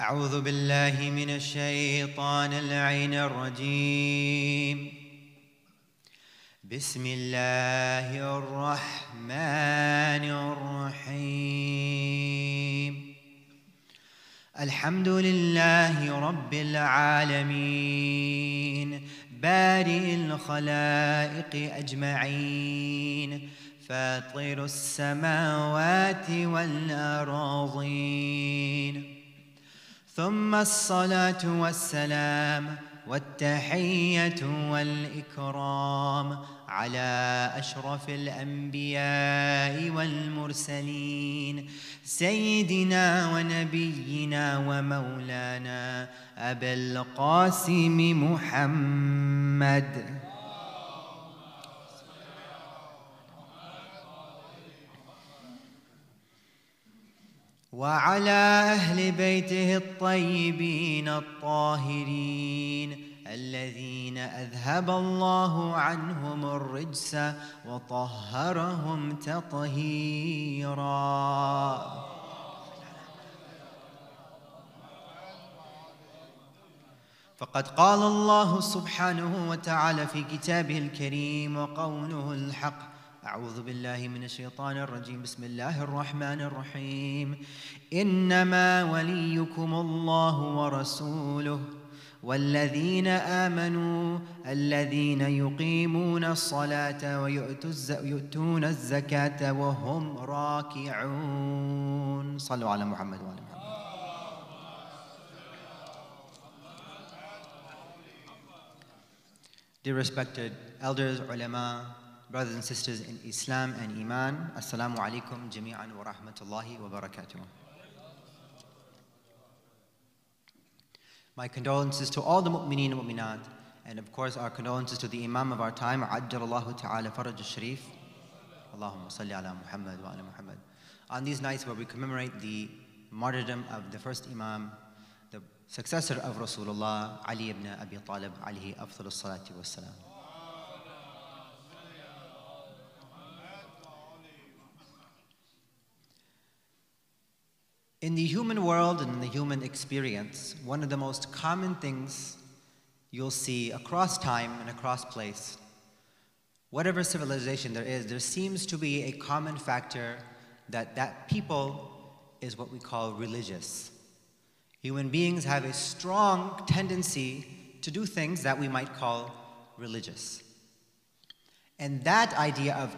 أعوذ بالله من الشيطان اللعين الرجيم. بسم الله الرحمن الرحيم. الحمد لله رب العالمين بارئ الخلائق أجمعين فاطر السماوات والأراضين، ثم الصلاة والسلام والتحية والإكرام على أشرف الأنبياء والمرسلين سيدنا ونبينا ومولانا أبا القاسم محمد وعلى أهل بيته الطيبين الطاهرين الذين أذهب الله عنهم الرجس وطهرهم تطهيرا. فقد قال الله سبحانه وتعالى في كتابه الكريم وقوله الحق: أعوذ بالله من الشيطان الرجيم. بسم الله الرحمن الرحيم. إنما وليكم الله ورسوله والذين آمنوا الذين يقيمون الصلاة ويؤتون الزكاة وهم راكعون. صلوا على محمد وعلى محمد. Dear respected elders, ulama, brothers and sisters in Islam and Iman, Assalamu alaikum jami'an wa rahmatullahi wa barakatuh. My condolences to all the mu'mineen and mu'minat, and of course our condolences to the Imam of our time, Ajjalallahu ta'ala faraj al-sharif. Allahumma salli ala Muhammad wa ala Muhammad. On these nights where we commemorate the martyrdom of the first Imam, the successor of Rasulullah, Ali ibn Abi Talib, alayhi afdalus salati was salam. In the human world and in the human experience, one of the most common things you'll see across time and across place, whatever civilization there is, there seems to be a common factor that people is what we call religious. Human beings have a strong tendency to do things that we might call religious. And that idea of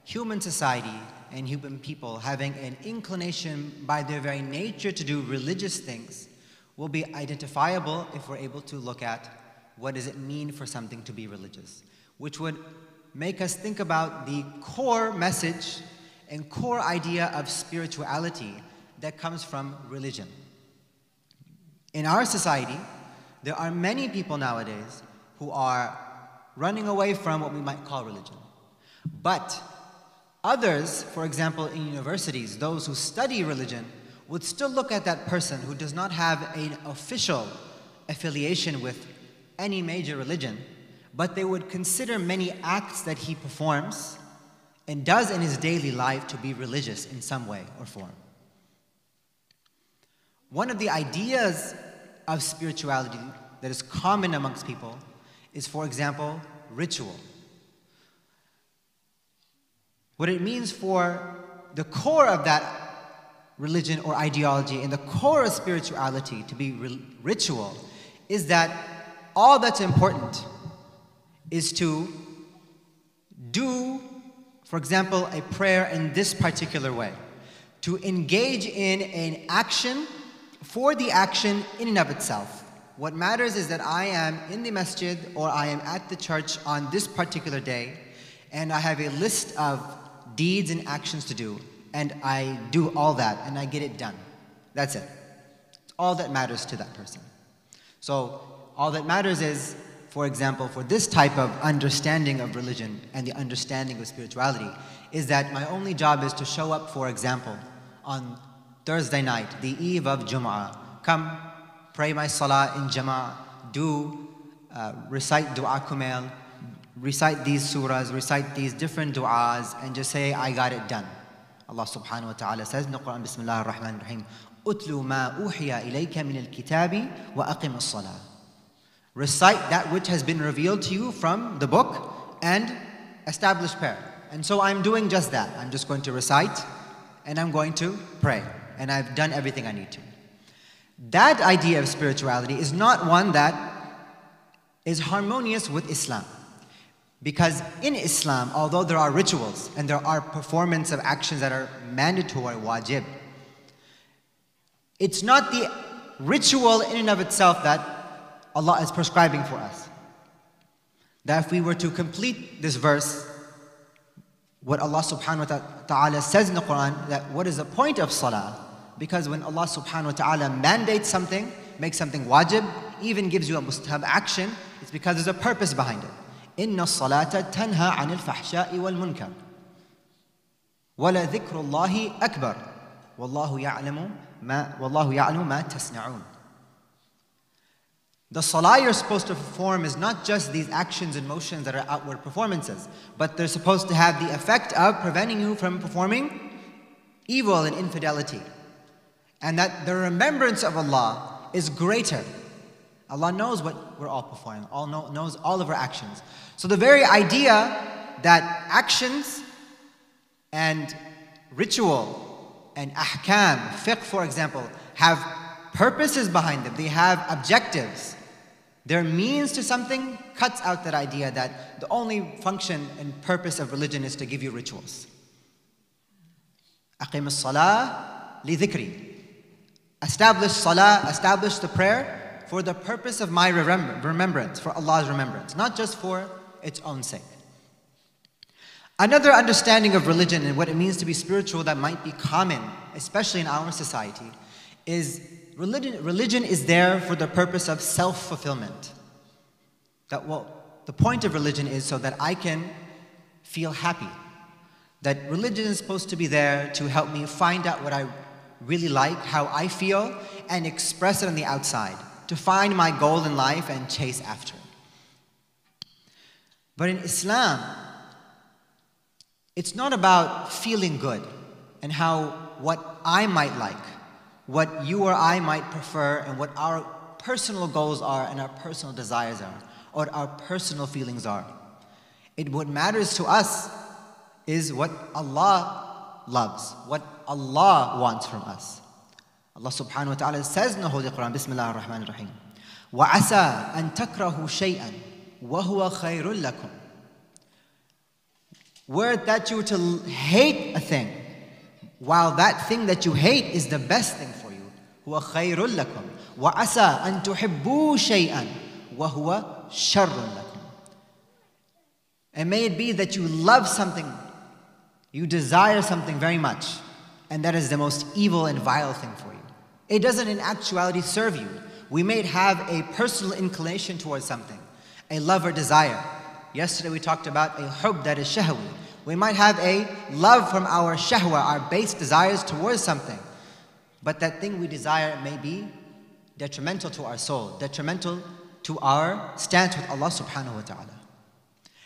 human society and human people having an inclination by their very nature to do religious things will be identifiable if we're able to look at what does it mean for something to be religious, which would make us think about the core message and core idea of spirituality that comes from religion. In our society, there are many people nowadays who are running away from what we might call religion. But others, for example, in universities, those who study religion, would still look at that person who does not have an official affiliation with any major religion, but they would consider many acts that he performs and does in his daily life to be religious in some way or form. One of the ideas of spirituality that is common amongst people is, for example, ritual. What it means for the core of that religion or ideology and the core of spirituality to be ritual is that all that's important is to do, for example, a prayer in this particular way, to engage in an action for the action in and of itself. What matters is that I am in the masjid or I am at the church on this particular day and I have a list of deeds and actions to do, and I do all that and I get it done. That's it. It's all that matters to that person. So all that matters is, for example, for this type of understanding of religion and the understanding of spirituality, is that my only job is to show up, for example, on Thursday night, the eve of Jum'ah, come pray my salah in Jama'ah, recite dua kumail, recite these surahs, recite these different du'as, and just say, I got it done. Allah subhanahu wa ta'ala says in the Quran, Bismillah ar-Rahman ar-Rahim, "Utlu ma uhiya ilayka min al-kitabi wa aqim as-salah." Recite that which has been revealed to you from the book and establish prayer. And so I'm doing just that. I'm just going to recite and I'm going to pray. And I've done everything I need to. That idea of spirituality is not one that is harmonious with Islam. Because in Islam, although there are rituals and there are performance of actions that are mandatory, wajib, it's not the ritual in and of itself that Allah is prescribing for us. That if we were to complete this verse, what Allah subhanahu wa ta'ala says in the Quran, that what is the point of salah? Because when Allah subhanahu wa ta'ala mandates something, makes something wajib, even gives you a mustahab action, it's because there's a purpose behind it. إِنَّ الصَّلَاةَ تَنْهَى عَنِ الْفَحْشَاءِ وَالْمُنْكَرِ وَلَذِكْرُ اللَّهِ أَكْبَرُ وَاللَّهُ يَعْلَمُ مَا تَصْنَعُونَ. The salah you're supposed to perform is not just these actions and motions that are outward performances, but they're supposed to have the effect of preventing you from performing evil and infidelity. And that the remembrance of Allah is greater. Allah knows what we're all performing, knows all of our actions. So the very idea that actions and ritual and ahkam, fiqh for example, have purposes behind them, they have objectives, they're means to something, cuts out that idea that the only function and purpose of religion is to give you rituals. Aqim as-salah li dhikri. Establish salah, establish the prayer for the purpose of my remembrance, for Allah's remembrance, not just for its own sake. Another understanding of religion and what it means to be spiritual that might be common, especially in our society, is religion is there for the purpose of self-fulfillment. That the point of religion is so that I can feel happy. That religion is supposed to be there to help me find out what I really like, how I feel, and express it on the outside, to find my goal in life and chase after it. But in Islam, it's not about feeling good and what I might like, what you or I might prefer, and what our personal goals are and our personal desires are, or our personal feelings are. What matters to us is what Allah loves, what Allah wants from us. Allah subhanahu wa ta'ala says in the Holy Quran, Bismillah ar-Rahman ar-Rahim, وَعَسَىٰ أَن تَكْرَهُ شَيْئًا وَهُوَ خَيْرٌ لَكُمْ. Were it that you were to hate a thing, while that thing that you hate is the best thing for you. هُوَ خَيْرٌ لَكُمْ وَعَسَىٰ أَن تُحِبُّوا شَيْئًا وَهُوَ شَرٌ لَكُمْ. And may it be that you love something, you desire something very much, and that is the most evil and vile thing for you. It doesn't in actuality serve you. We may have a personal inclination towards something, a love or desire. Yesterday we talked about a hub that is shahwi. We might have a love from our shahwa, our base desires towards something. But that thing we desire may be detrimental to our soul, detrimental to our stance with Allah subhanahu wa ta'ala.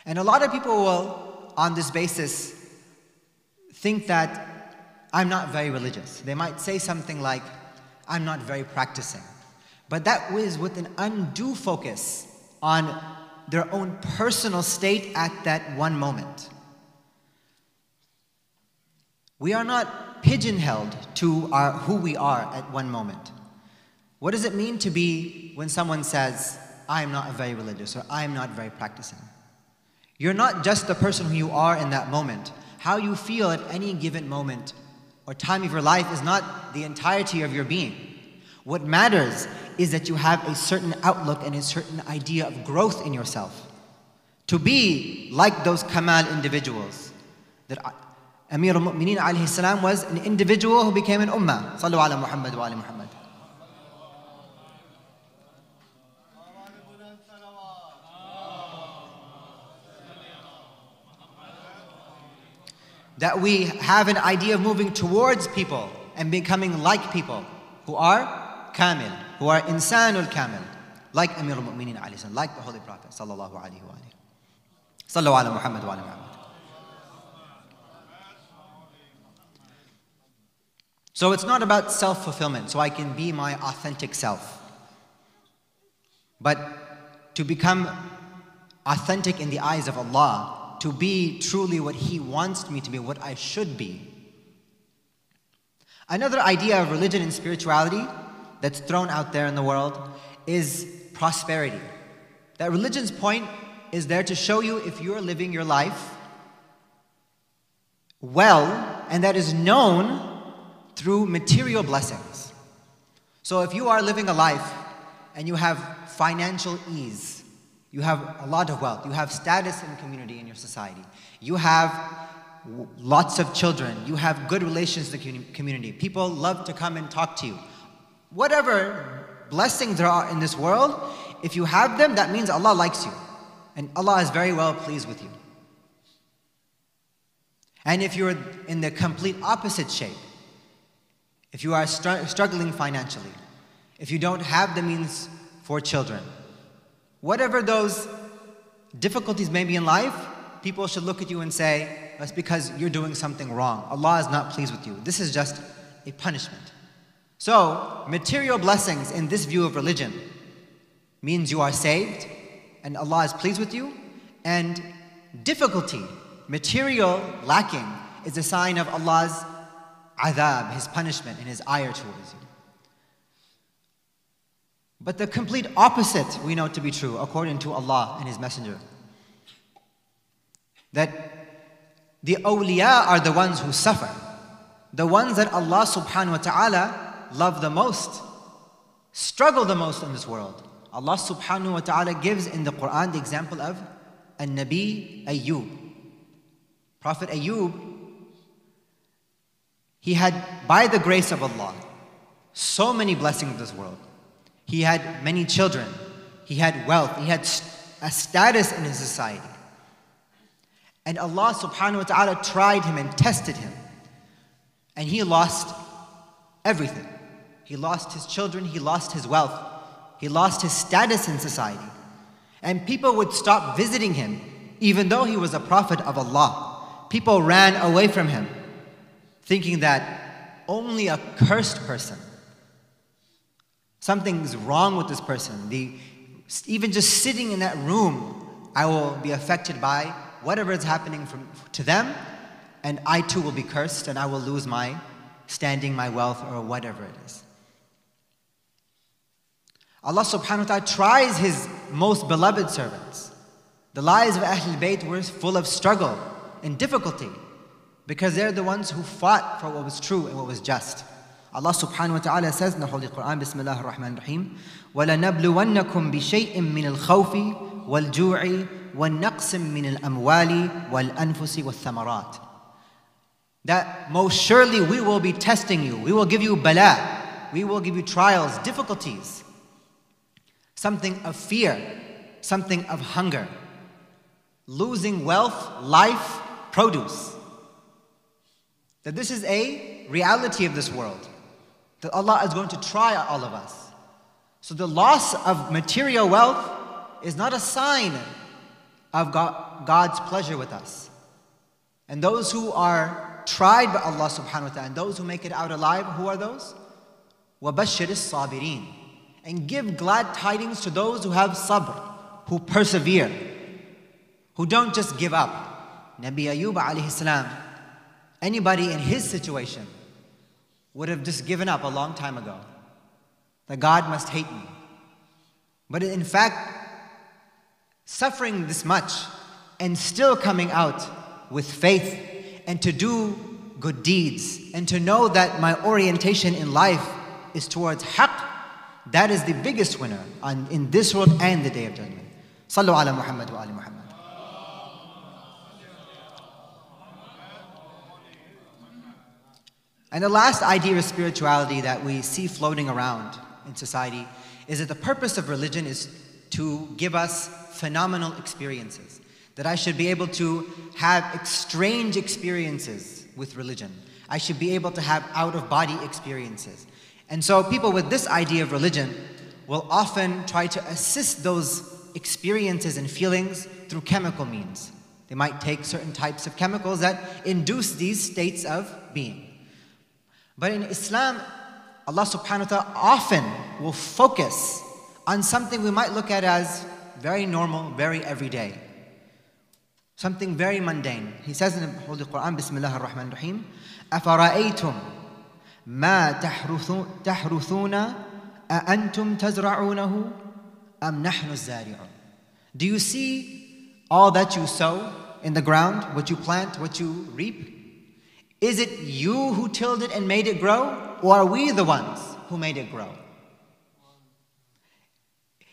And a lot of people will, on this basis, think that I'm not very religious. They might say something like, I'm not very practicing. But that was with an undue focus on their own personal state at that one moment. We are not pigeonholed to who we are at one moment. What does it mean to be when someone says, I am not very religious or I am not very practicing? You're not just the person who you are in that moment. How you feel at any given moment or time of your life is not the entirety of your being. What matters is that you have a certain outlook and a certain idea of growth in yourself. To be like those Kamal individuals. That Amir al-Mu'mineen alayhi salam was an individual who became an ummah. Sallu ala Muhammad wa ala Muhammad. That we have an idea of moving towards people and becoming like people who are kamil, who are insanul kamil, like Amir al-Mu'mineen alayhi salam, like the Holy Prophet sallallahu alayhi wa alayhi. Sallu ala Muhammad wa ala Muhammad. So it's not about self-fulfillment, so I can be my authentic self. But to become authentic in the eyes of Allah, to be truly what He wants me to be, what I should be. Another idea of religion and spirituality that's thrown out there in the world is prosperity. That religion's point is there to show you if you're living your life well, and that is known through material blessings. So if you are living a life and you have financial ease, you have a lot of wealth, you have status in community in your society, you have lots of children, you have good relations in the community, people love to come and talk to you. Whatever blessings there are in this world, if you have them, that means Allah likes you. And Allah is very well pleased with you. And if you're in the complete opposite shape, if you are struggling financially, if you don't have the means for children, whatever those difficulties may be in life, people should look at you and say, that's because you're doing something wrong. Allah is not pleased with you. This is just a punishment. So, material blessings in this view of religion means you are saved and Allah is pleased with you, and difficulty, material lacking, is a sign of Allah's adhab, His punishment and His ire towards you. But the complete opposite we know to be true according to Allah and His Messenger. That the awliya are the ones who suffer. The ones that Allah subhanahu wa ta'ala love the most, struggle the most in this world. Allah subhanahu wa ta'ala gives in the Quran the example of Nabi Ayyub. Prophet Ayyub, he had, by the grace of Allah, so many blessings in this world. He had many children, he had wealth, he had a status in his society. And Allah subhanahu wa ta'ala tried him and tested him. And he lost everything. He lost his children, he lost his wealth, he lost his status in society. And people would stop visiting him, even though he was a prophet of Allah. People ran away from him, thinking that only a cursed person, something's wrong with this person. Even just sitting in that room, I will be affected by whatever is happening to them, and I too will be cursed, and I will lose my standing, my wealth, or whatever it is. Allah subhanahu wa ta'ala tries His most beloved servants. The lives of Ahlul Bayt were full of struggle and difficulty, because they're the ones who fought for what was true and what was just. Allah subhanahu wa ta'ala says in the Holy Quran, Bismillah ar-Rahman ar-Rahim, وَلَنَبْلُوَنَّكُمْ بِشَيْءٍ مِّنَ الْخَوْفِ وَالْجُوعِ وَالنَّقْصٍ مِّنَ الْأَمْوَالِ وَالْأَنفُسِ وَالثَّمَرَاتِ. That most surely we will be testing you. We will give you bala. We will give you trials, difficulties. Something of fear, something of hunger. Losing wealth, life, produce. That this is a reality of this world. That Allah is going to try all of us. So the loss of material wealth is not a sign of God's pleasure with us. And those who are tried by Allah subhanahu wa ta'ala, and those who make it out alive, who are those? وَبَشِّرِ الصَّابِرِينَ. And give glad tidings to those who have sabr, who persevere, who don't just give up. Nabi Ayyub alayhi salam, anybody in his situation would have just given up a long time ago. That God must hate me. But in fact, suffering this much and still coming out with faith and to do good deeds and to know that my orientation in life is towards haqq, that is the biggest winner in this world and the Day of Judgment. Sallu ala Muhammad wa ali Muhammad. And the last idea of spirituality that we see floating around in society is that the purpose of religion is to give us phenomenal experiences. That I should be able to have strange experiences with religion. I should be able to have out-of-body experiences. And so people with this idea of religion will often try to assist those experiences and feelings through chemical means. They might take certain types of chemicals that induce these states of being. But in Islam, Allah subhanahu wa ta'ala often will focus on something we might look at as very normal, very everyday. Something very mundane. He says in the Holy Quran, Bismillah ar-Rahman ar-Rahim, أَفَرَأَيْتُمْ مَا تَحْرُثُونَ أَأَنْتُمْ تَزْرَعُونَهُ أَمْ نَحْنُ الزَّارِعُونَ. Do you see all that you sow in the ground, what you plant, what you reap? Is it you who tilled it and made it grow, or are we the ones who made it grow?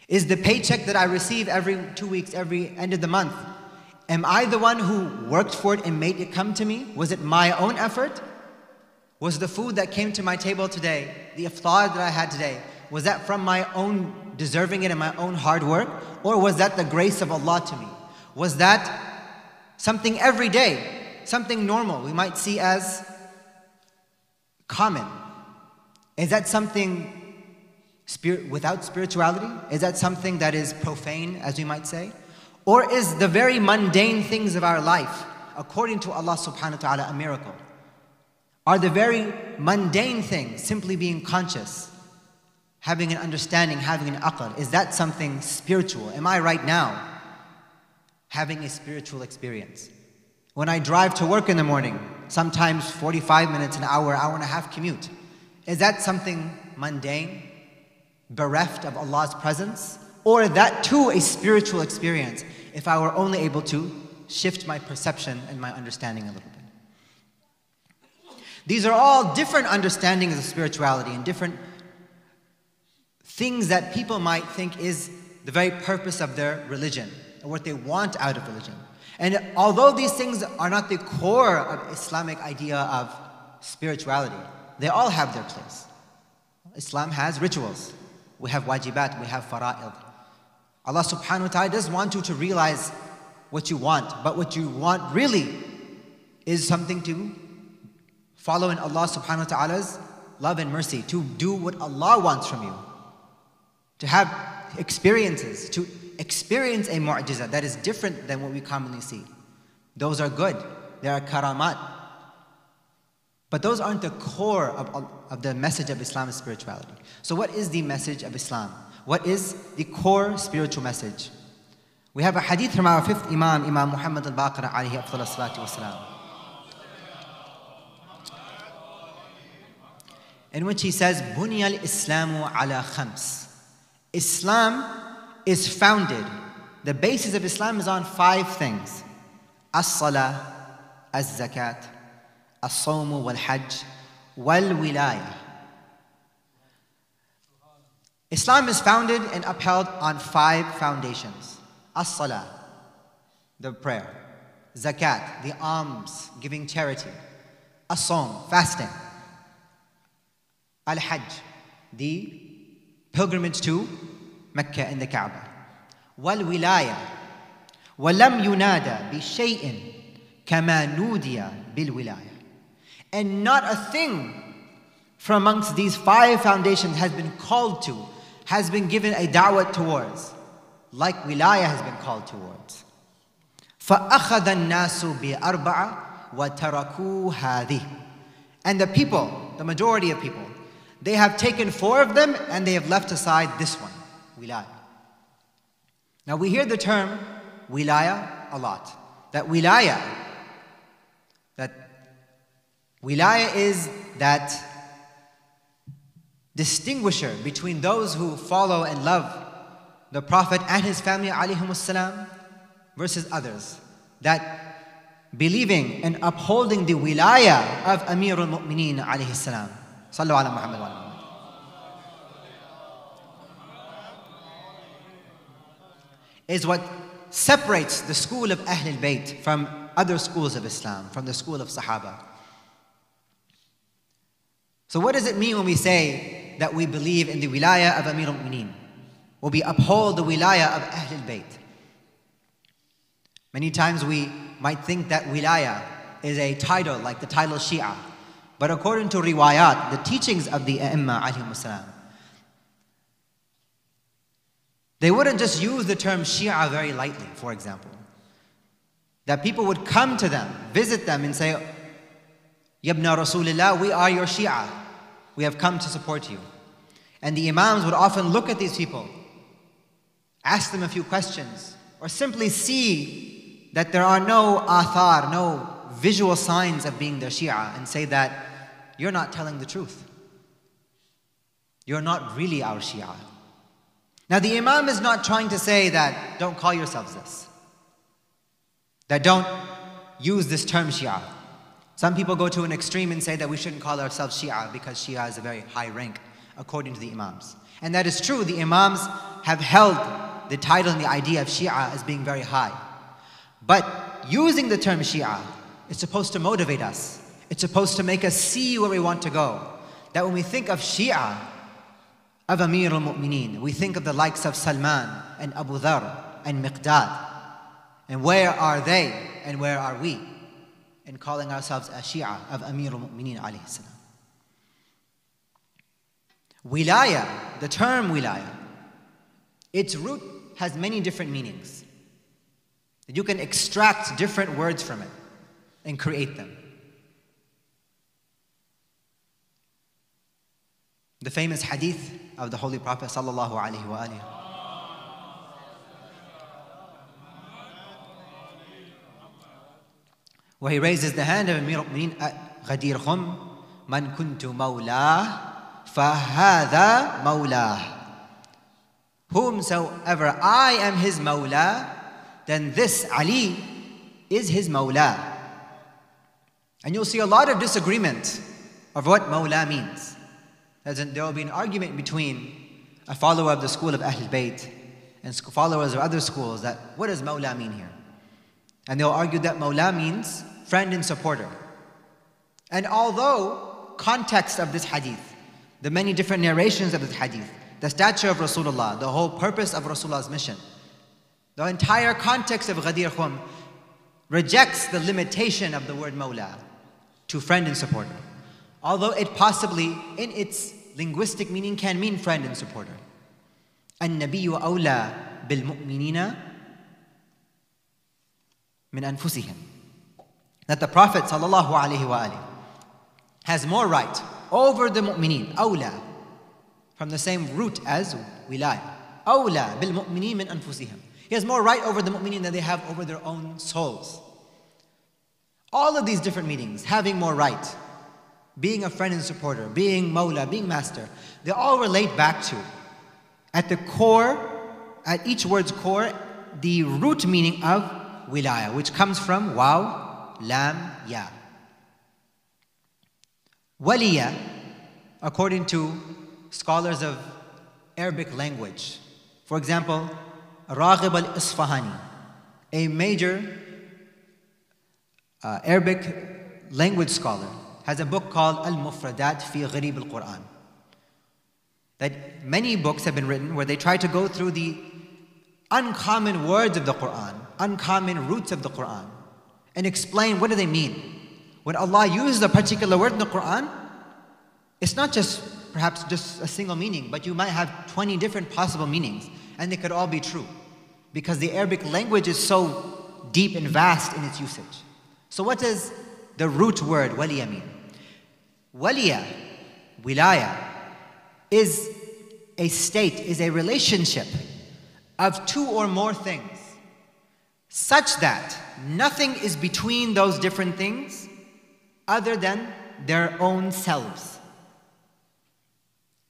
Is the paycheck that I receive every 2 weeks, every end of the month, am I the one who worked for it and made it come to me? Was it my own effort? Was the food that came to my table today, the iftar that I had today, was that from my own deserving it and my own hard work? Or was that the grace of Allah to me? Was that something everyday, something normal we might see as common? Is that something without spirituality? Is that something that is profane, as we might say? Or is the very mundane things of our life, according to Allah subhanahu wa ta'ala, a miracle? Are the very mundane things, simply being conscious, having an understanding, having an aql, is that something spiritual? Am I right now having a spiritual experience? When I drive to work in the morning, sometimes 45 minutes, an hour, hour and a half commute, is that something mundane, bereft of Allah's presence? Or that too a spiritual experience, if I were only able to shift my perception and my understanding a little bit? These are all different understandings of spirituality and different things that people might think is the very purpose of their religion, or what they want out of religion. And although these things are not the core of Islamic idea of spirituality, they all have their place. Islam has rituals. We have wajibat, we have fara'id. Allah subhanahu wa ta'ala does want you to realize what you want, but what you want really is something to follow in Allah subhanahu wa ta'ala's love and mercy, to do what Allah wants from you, to have experiences, to experience a mu'jiza that is different than what we commonly see. Those are good. They are karamat. But those aren't the core of the message of Islam's spirituality. So what is the message of Islam? What is the core spiritual message? We have a hadith from our fifth Imam, Imam Muhammad al-Baqir alayhi afdal salatu wasalam, in which he says, Bunya al-Islamu ala khams. Islam is founded, the basis of Islam is on 5 things. As-salah, az-zakat, as-sawmu wal-hajj, wal-wilaya. Islam is founded and upheld on 5 foundations. As-salah, the prayer. Zakat, the alms, giving charity. As-sawm, fasting. Al-hajj, the pilgrimage to Mecca and the Kaaba. Wal-wilaya, وَلَمْ يُنَادَى بِشَيْءٍ كَمَا نُودِيَ بِالْوِلَايَةِ. And not a thing from amongst these 5 foundations has been called to, has been given a da'wah towards, like wilaya has been called towards. فَأَخَذَ النَّاسُ بِأَرْبَعَ وَتَرَكُوا هَذِهِ. And the people, the majority of people, they have taken 4 of them and they have left aside this one, wilaya. Now we hear the term wilaya a lot. That wilaya is that distinguisher between those who follow and love the Prophet and his family alayhimus salam versus others. That believing and upholding the wilaya of Amirul Mu'mineen alayhi salam. Sallu ala Muhammad wa ala Muhammad. Is what separates the school of Ahlul Bayt from other schools of Islam, from the school of Sahaba. So what does it mean when we say that we believe in the wilaya of Amir al-Mu'mineen? Or we uphold the wilaya of Ahlul Bayt? Many times we might think that wilaya is a title, like the title Shia. But according to riwayat, the teachings of the A'imma alayhimus salam, they wouldn't just use the term Shia very lightly, for example. That people would come to them, visit them and say, Yabna Rasulillah, we are your Shia. We have come to support you. And the Imams would often look at these people, ask them a few questions, or simply see that there are no athar, no visual signs of being their Shia, and say that you're not telling the truth. You're not really our Shia. Now the Imam is not trying to say that don't call yourselves this, that don't use this term Shia. Some people go to an extreme and say that we shouldn't call ourselves Shia because Shia is a very high rank according to the Imams. And that is true. The Imams have held the title and the idea of Shia as being very high. But using the term Shia is supposed to motivate us. It's supposed to make us see where we want to go. That when we think of Shia, of Amir al-Mu'mineen, we think of the likes of Salman and Abu Dhar and Miqdad. And where are they and where are we in calling ourselves a Shia of Amir al-Mu'mineen alayhi salam? Wilaya, the term wilaya, its root has many different meanings. You can extract different words from it and create them. The famous hadith of the Holy Prophet sallallahu alaihi wasallam, where he raises the hand of Amir al-Mu'mineen, Ghadir Khum, Man kuntu mawlah, fahadha mawlah. Whomsoever I am his mawla, then this Ali is his mawla. And you'll see a lot of disagreement of what mawla means. There will be an argument between a follower of the school of Ahlul Bayt and followers of other schools that what does mawla mean here? And they'll argue that mawla means friend and supporter. And although context of this hadith, the many different narrations of this hadith, the stature of Rasulullah, the whole purpose of Rasulullah's mission, the entire context of Ghadir Khum rejects the limitation of the word mawla to friend and supporter. Although it possibly, in its linguistic meaning, can mean friend and supporter. An-nabiyyu awla bil-mu'minina min anfusihim. That the Prophet sallallahu alaihi wasallam has more right over the mu'mineen, awla, from the same root as wilaya. Awla bil-mu'mineen min anfusihim. He has more right over the mu'mineen than they have over their own souls. All of these different meanings, having more right, being a friend and supporter, being mawla, being master, they all relate back to, at the core, at each word's core, the root meaning of wilaya, which comes from waw, lam, ya. Waliya, according to scholars of Arabic language, for example, Raghib al-Isfahani, a major Arabic language scholar, has a book called Al-Mufradat fi Gharib al-Quran. That many books have been written where they try to go through the uncommon words of the Quran, uncommon roots of the Quran, and explain what do they mean. When Allah uses a particular word in the Quran, it's not just perhaps just a single meaning, but you might have 20 different possible meanings, and they could all be true, because the Arabic language is so deep and vast in its usage. So what does the root word waliya mean? Waliya, wilaya, is a state, is a relationship of two or more things, such that nothing is between those different things other than their own selves.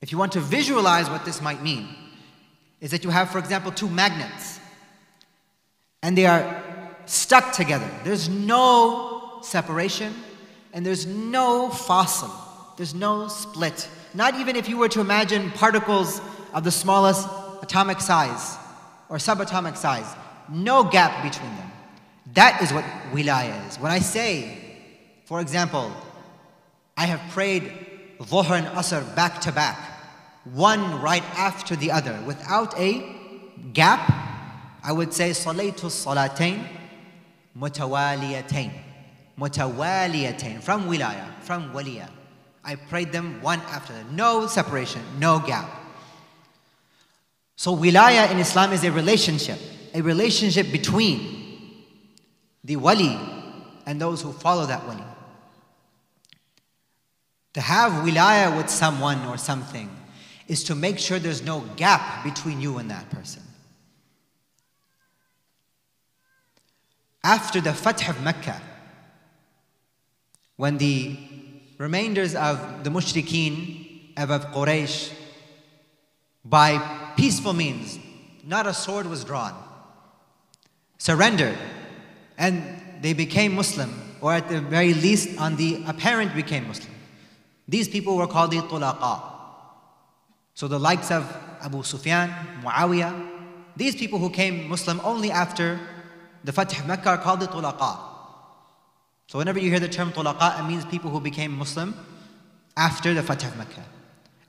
If you want to visualize what this might mean, is that you have, for example, two magnets, and they are stuck together. There's no separation, and there's no fossil. There's no split. Not even if you were to imagine particles of the smallest atomic size or subatomic size, no gap between them. That is what wilaya is. When I say, for example, I have prayed Dhuhr and Asr back to back, one right after the other, without a gap, I would say Salaytu Salatayn Mutawaliyatain. Mutawaliyatain, from wilaya, from waliya. I prayed them one after the other, no separation, no gap. So wilaya in Islam is a relationship between the wali and those who follow that wali. To have wilayah with someone or something is to make sure there's no gap between you and that person. After the Fath of Mecca, when the remainders of the mushrikeen of Quraysh, by peaceful means, not a sword was drawn, surrendered, and they became Muslim, or at the very least on the apparent became Muslim. These people were called the Tulaqa. So the likes of Abu Sufyan, Muawiyah, these people who came Muslim only after the Fath of Mecca are called the Tulaqa. So whenever you hear the term Tulaqa, it means people who became Muslim after the Fath of Mecca.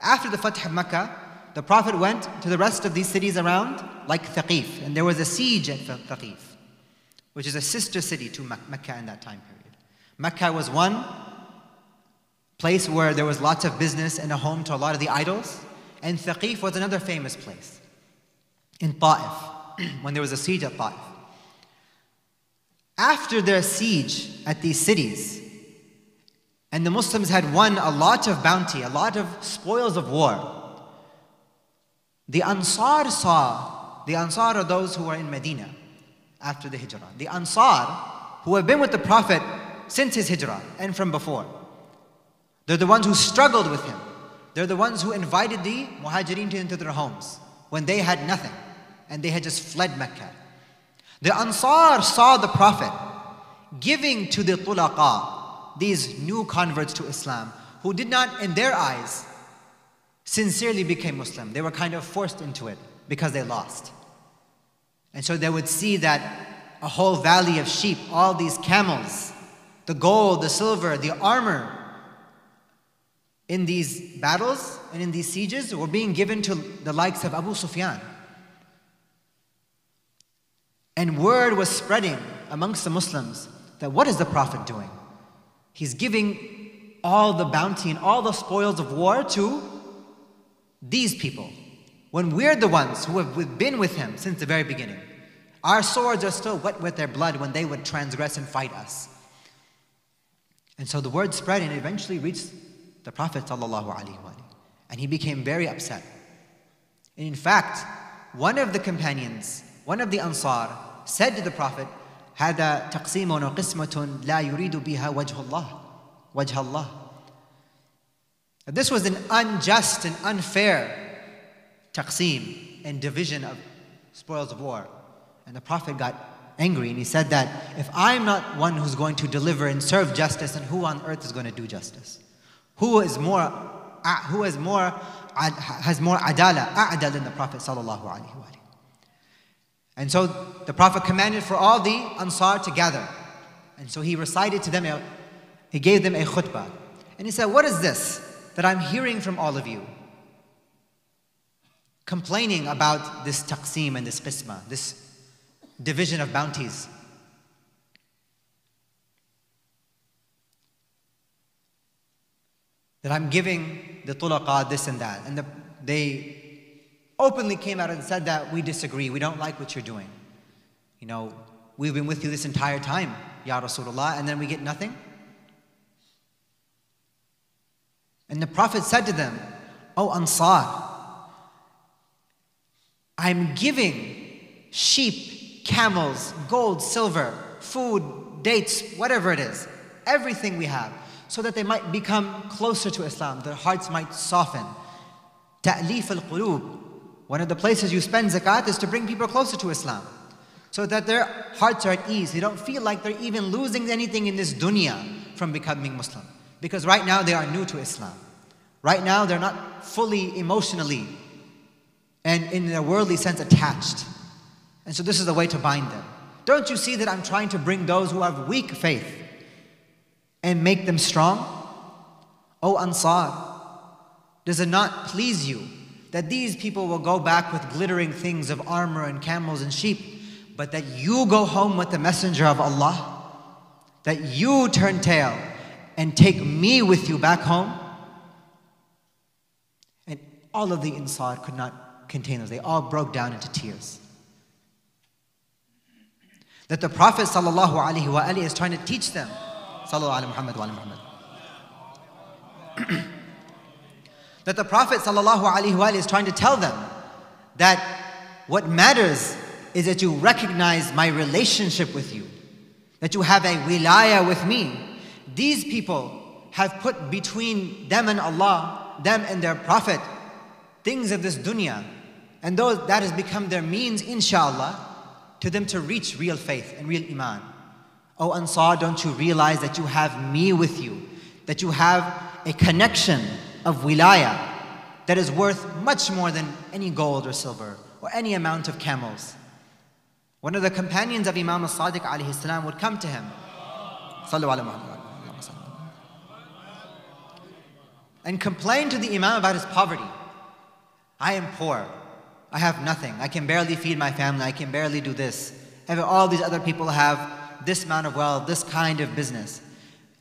After the Fath of Mecca, the Prophet went to the rest of these cities around, like Thaqif, and there was a siege at Thaqif, which is a sister city to Mecca in that time period. Mecca was one place where there was lots of business and a home to a lot of the idols, and Thaqif was another famous place in Ta'if, when there was a siege at Ta'if. After their siege at these cities, and the Muslims had won a lot of bounty, a lot of spoils of war, the Ansar are those who were in Medina after the Hijrah. The Ansar, who have been with the Prophet since his Hijrah and from before, they're the ones who struggled with him. They're the ones who invited the Muhajirin into their homes when they had nothing and they had just fled Mecca. The Ansar saw the Prophet giving to the Tulaqa, these new converts to Islam, who did not, in their eyes, sincerely became Muslim. They were kind of forced into it because they lost. And so they would see that a whole valley of sheep, all these camels, the gold, the silver, the armor in these battles and in these sieges were being given to the likes of Abu Sufyan. And word was spreading amongst the Muslims that what is the Prophet doing? He's giving all the bounty and all the spoils of war to these people, when we're the ones who have been with him since the very beginning. Our swords are still wet with their blood when they would transgress and fight us. And so the word spread and eventually reached the Prophet ﷺ, and he became very upset. And in fact, one of the companions, one of the Ansar, said to the Prophet, هذا تقسيم وقسمة لا يريد بها وجه الله. This was an unjust and unfair taqseem and division of spoils of war. And the Prophet got angry and he said that if I'm not one who's going to deliver and serve justice, then who on earth is going to do justice? Who has more adala, a'dal than the Prophet sallallahu alaihi wasallam? And so the Prophet commanded for all the Ansar to gather. And so he recited to them, he gave them a khutbah. And he said, what is this that I'm hearing from all of you? Complaining about this taqseem and this qisma, this division of bounties. That I'm giving the tulaqa this and that. And they openly came out and said that we disagree, we don't like what you're doing. You know, we've been with you this entire time, Ya Rasulullah, and then we get nothing. And the Prophet said to them, "O Ansar, I'm giving sheep, camels, gold, silver, food, dates, whatever it is, everything we have, so that they might become closer to Islam, their hearts might soften. Ta'lif al-qulub. One of the places you spend zakat is to bring people closer to Islam, so that their hearts are at ease. They don't feel like they're even losing anything in this dunya from becoming Muslim. Because right now they are new to Islam. Right now they're not fully emotionally and in a worldly sense attached. And so this is the way to bind them. Don't you see that I'm trying to bring those who have weak faith and make them strong? O Ansar, does it not please you that these people will go back with glittering things of armor and camels and sheep, but that you go home with the messenger of Allah? That you turn tail and take me with you back home?" And all of the Ansar could not contain those. They all broke down into tears. That the Prophet ﷺ is trying to teach them, Sallallahu Alaihi Muhammad wa ala Muhammad, That the Prophet ﷺ is trying to tell them that what matters is that you recognize my relationship with you, that you have a wilaya with me. These people have put between them and Allah, them and their Prophet, things of this dunya, and those that has become their means, inshallah, to them to reach real faith and real iman. Oh Ansar, don't you realize that you have me with you, that you have a connection of wilaya that is worth much more than any gold or silver or any amount of camels. One of the companions of Imam al-Sadiq alayhi salam would come to him, Sallu ala Muhammad, and complain to the Imam about his poverty. I am poor. I have nothing. I can barely feed my family. I can barely do this. All these other people have this amount of wealth, this kind of business.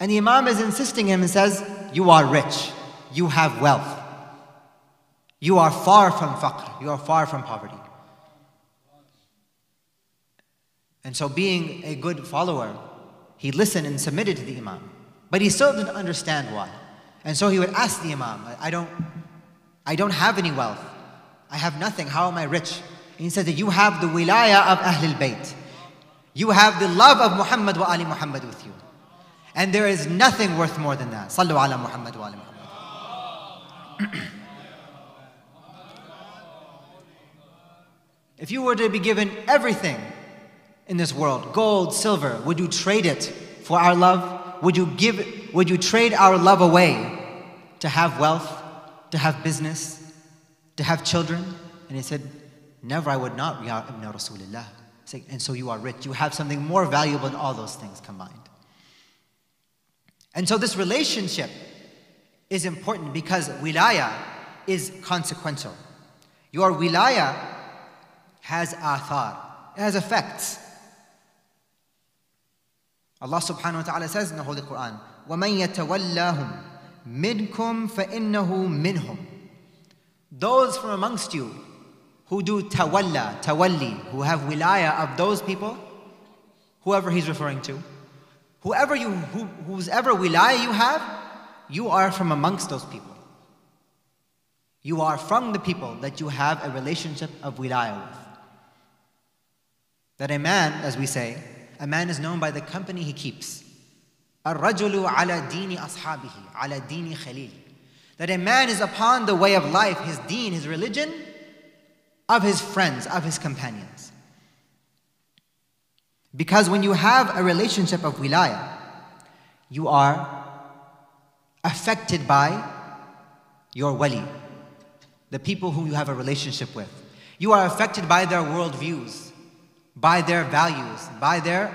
And the Imam is insisting him and says, you are rich. You have wealth. You are far from faqr. You are far from poverty. And so being a good follower, he listened and submitted to the Imam. But he still didn't understand why. And so he would ask the Imam, I don't have any wealth. I have nothing. How am I rich? And he said that you have the wilaya of Ahlul Bayt. You have the love of Muhammad wa Ali Muhammad with you. And there is nothing worth more than that. Sallu ala Muhammad wa Ali Muhammad. If you were to be given everything in this world, gold, silver, would you trade it for our love? Would you trade our love away to have wealth, to have business, to have children? And he said, never, I would not, Ya Ibn Rasulullah. And so you are rich. You have something more valuable than all those things combined. And so this relationship is important because wilaya is consequential. Your wilaya has athar. It has effects. Allah subhanahu wa ta'ala says in the Holy Quran, وَمَنْ يَتَوَلَّهُمْ مِنْكُمْ فَإِنَّهُ مِنْهُمْ. Those from amongst you who do tawalli, who have wilaya of those people, whoever he's referring to, whose ever wilaya you have, you are from amongst those people. You are from the people that you have a relationship of wilaya with. That a man, as we say, a man is known by the company he keeps. الرَّجُلُ عَلَى دِينِ أَصْحَابِهِ عَلَى دِينِ خَلِيلِ. That a man is upon the way of life, his deen, his religion, of his friends, of his companions. Because when you have a relationship of wilaya, you are affected by your wali, the people who you have a relationship with. You are affected by their worldviews, by their values, by their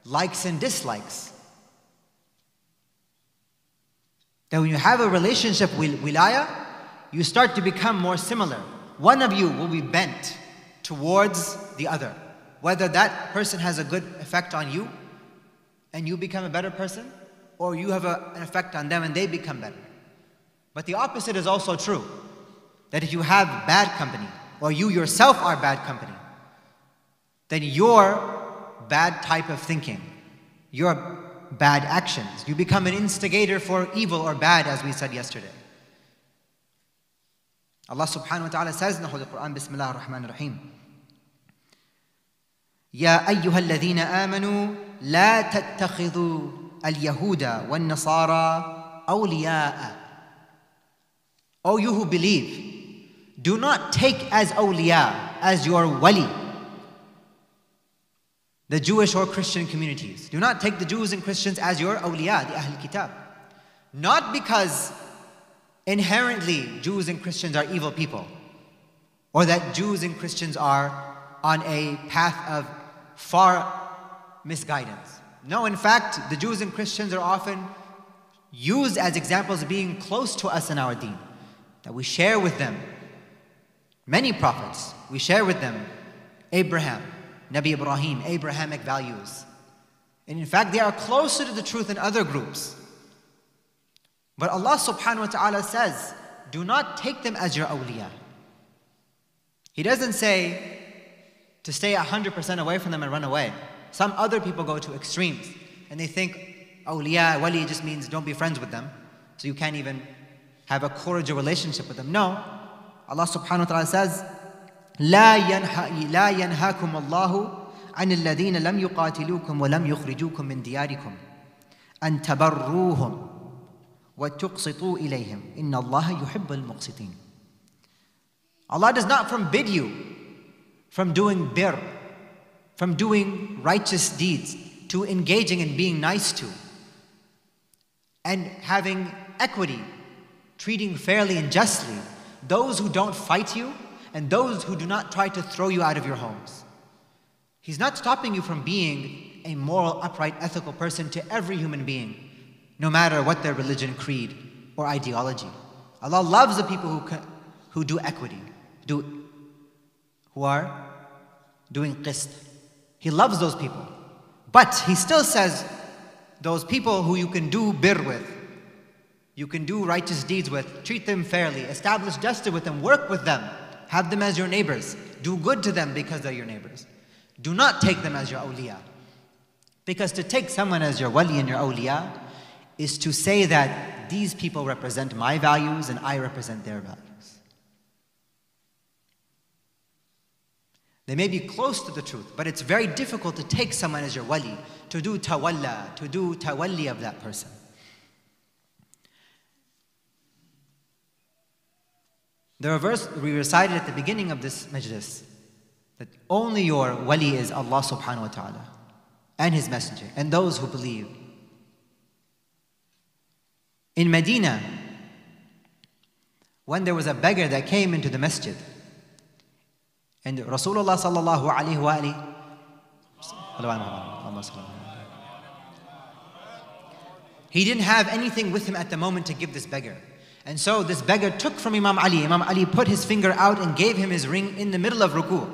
likes and dislikes. That when you have a relationship with wilaya, you start to become more similar. One of you will be bent towards the other. Whether that person has a good effect on you and you become a better person, or you have an effect on them and they become better. But the opposite is also true. That if you have bad company, or you yourself are bad company, then your bad type of thinking, your bad actions, you become an instigator for evil or bad, as we said yesterday. Allah subhanahu wa ta'ala says in the Holy Quran, Bismillah ar-Rahman ar-Rahim, Ya ayyuha alladhina amanu, la tattakhidhu al-Yahuda wal-Nasara awliya'a. O you who believe, do not take as awliya, as your wali, the Jewish or Christian communities. Do not take the Jews and Christians as your awliya, the Ahl Kitab. Not because inherently Jews and Christians are evil people, or that Jews and Christians are on a path of far misguidance. No, in fact, the Jews and Christians are often used as examples of being close to us in our deen. That we share with them many prophets. We share with them Abraham, Nabi Ibrahim, Abrahamic values. And in fact, they are closer to the truth than other groups. But Allah subhanahu wa ta'ala says, do not take them as your awliya. He doesn't say to stay 100% away from them and run away. Some other people go to extremes and they think awliya, wali just means don't be friends with them. so you can't even have a cordial relationship with them. No. Allah subhanahu wa ta'ala says, لا ينهاكم الله عن الذين لم يقاتلوكم ولم يخرجوكم من دياركم أن تبروهم وتقسطوا إليهم إن الله يحب المقسطين. Allah does not forbid you from doing birr, from doing righteous deeds, to engaging in being nice to, and having equity, treating fairly and justly those who don't fight you and those who do not try to throw you out of your homes. He's not stopping you from being a moral, upright, ethical person to every human being, no matter what their religion, creed, or ideology. Allah loves the people who do equity, who are doing qist. He loves those people. But He still says, those people who you can do birr with, you can do righteous deeds with, treat them fairly, establish justice with them, work with them, have them as your neighbors, do good to them because they're your neighbors. Do not take them as your awliya. Because to take someone as your wali and your awliya is to say that these people represent my values and I represent their values. They may be close to the truth, but it's very difficult to take someone as your wali, to do tawalla, to do tawalli of that person. There are verse we recited at the beginning of this majlis, that only your wali is Allah subhanahu wa ta'ala and His messenger and those who believe. In Medina, when there was a beggar that came into the masjid, and Rasulullah sallallahu alayhi wa he didn't have anything with him at the moment to give this beggar. And so this beggar took from Imam Ali. Imam Ali put his finger out and gave him his ring in the middle of ruku'.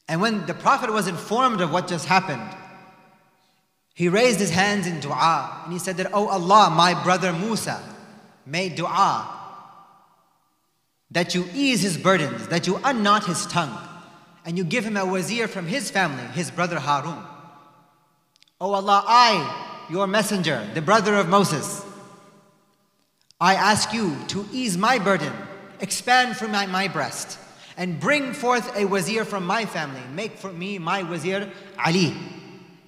And when the Prophet was informed of what just happened, he raised his hands in dua and he said that, "Oh Allah, my brother Musa made dua that you ease his burdens, that you unknot his tongue, and you give him a wazir from his family, his brother Harun. Oh Allah, I, your messenger, the brother of Moses, I ask you to ease my burden, expand from my breast, and bring forth a wazir from my family. Make for me my wazir Ali."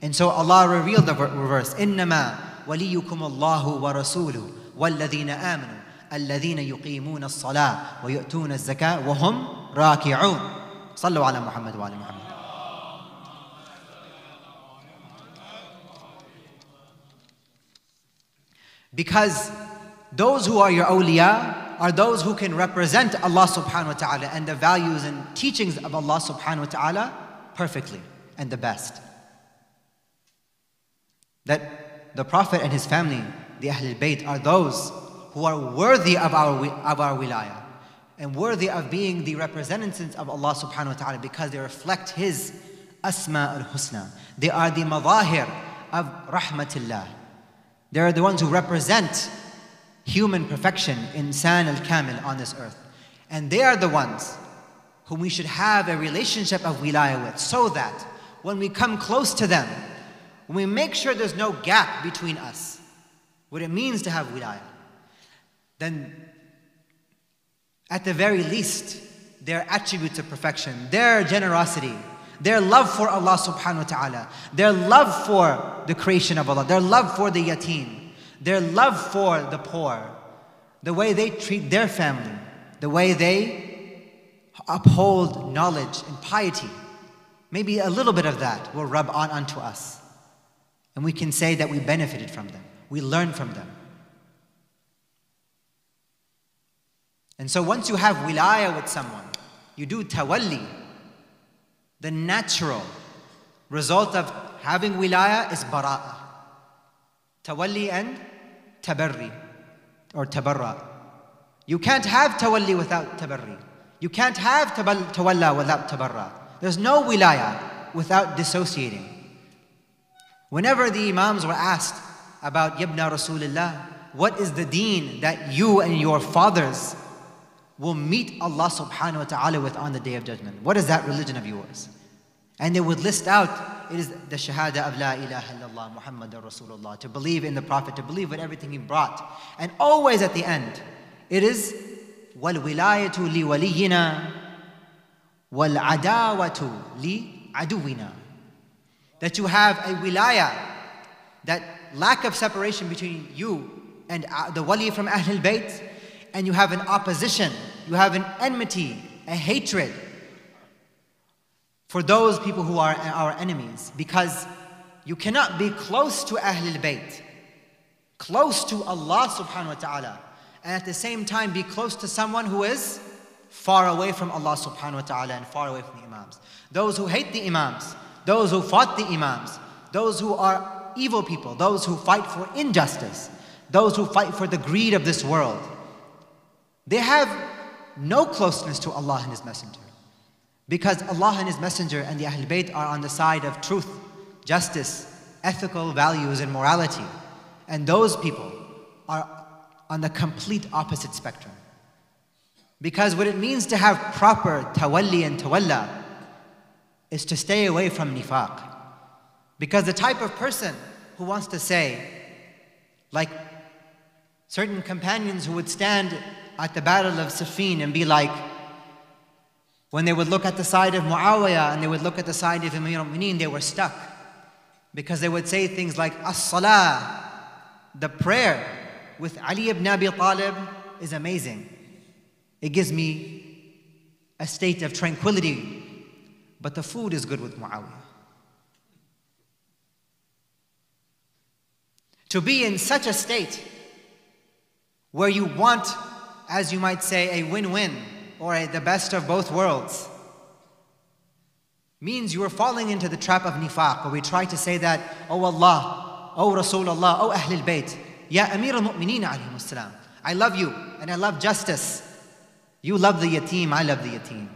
And so Allah revealed the verse, إِنَّمَا وَلِيُّكُمُ اللَّهُ وَرَسُولُهُ وَالَّذِينَ آمَنُوا الَّذِينَ يُقِيمُونَ الصَّلَاةَ وَيُؤْتُونَ الزَّكَاةَ وَهُمْ رَاكِعُونَ. صلوا على محمد وعلى محمد. Because those who are your awliya are those who can represent Allah subhanahu wa ta'ala and the values and teachings of Allah subhanahu wa ta'ala perfectly and the best. That the Prophet and his family, the Ahlul Bayt, are those who are worthy of our wilayah and worthy of being the representatives of Allah subhanahu wa ta'ala because they reflect His Asma al-Husna. They are the madahir of rahmatillah. They are the ones who represent human perfection, insan al-kamil on this earth. And they are the ones whom we should have a relationship of wilayah with, so that when we come close to them, when we make sure there's no gap between us, what it means to have wilayah, then at the very least, their attributes of perfection, their generosity, their love for Allah subhanahu wa ta'ala, their love for the creation of Allah, their love for the yateen, their love for the poor, the way they treat their family, the way they uphold knowledge and piety, maybe a little bit of that will rub onto us. And we can say that we benefited from them, we learned from them. And so once you have wilayah with someone, you do tawalli. The natural result of having wilayah is bara'ah. Tawalli and tabarri, or tabarra. You can't have tawalli without tabarri. You can't have tawalla without tabarra. There's no wilayah without dissociating. Whenever the Imams were asked about Yabna Rasulullah, what is the deen that you and your fathers will meet Allah subhanahu wa ta'ala with on the Day of Judgment? What is that religion of yours? And they would list out, it is the shahada of la ilaha illallah Muhammadur Rasulullah, to believe in the Prophet, to believe in everything he brought. And always at the end, it is وَالْوِلَايَةُ لِوَلِيِّنَا وَالْعَدَاوَةُ لِعَدُوِّنَا. That you have a wilayah, that lack of separation between you and the wali from Ahlul Bayt, and you have an opposition, you have an enmity, a hatred for those people who are our enemies, because you cannot be close to Ahlul Bayt, close to Allah subhanahu wa ta'ala, and at the same time be close to someone who is far away from Allah subhanahu wa ta'ala and far away from the Imams. Those who hate the Imams, those who fought the Imams, those who are evil people, those who fight for injustice, those who fight for the greed of this world, they have no closeness to Allah and His Messenger. Because Allah and His Messenger and the Ahlul Bayt are on the side of truth, justice, ethical values and morality. And those people are on the complete opposite spectrum. Because what it means to have proper tawalli and tawalla is to stay away from nifaq. Because the type of person who wants to say, like certain companions who would stand at the battle of Siffin and be like, when they would look at the side of Muawiyah and they would look at the side of Amir al-Mu'mineen, they were stuck. Because they would say things like, as-salah, the prayer with Ali ibn Abi Talib is amazing. It gives me a state of tranquility. But the food is good with Muawiyah. To be in such a state where you want, as you might say, a win-win, or the best of both worlds, means you are falling into the trap of nifaq, where we try to say that, oh Allah, oh Rasulullah, oh Ahlul Bayt, Ya Amir al-Mu'mineen alayhim as-salam, I love you and I love justice. You love the yatim, I love the yatim.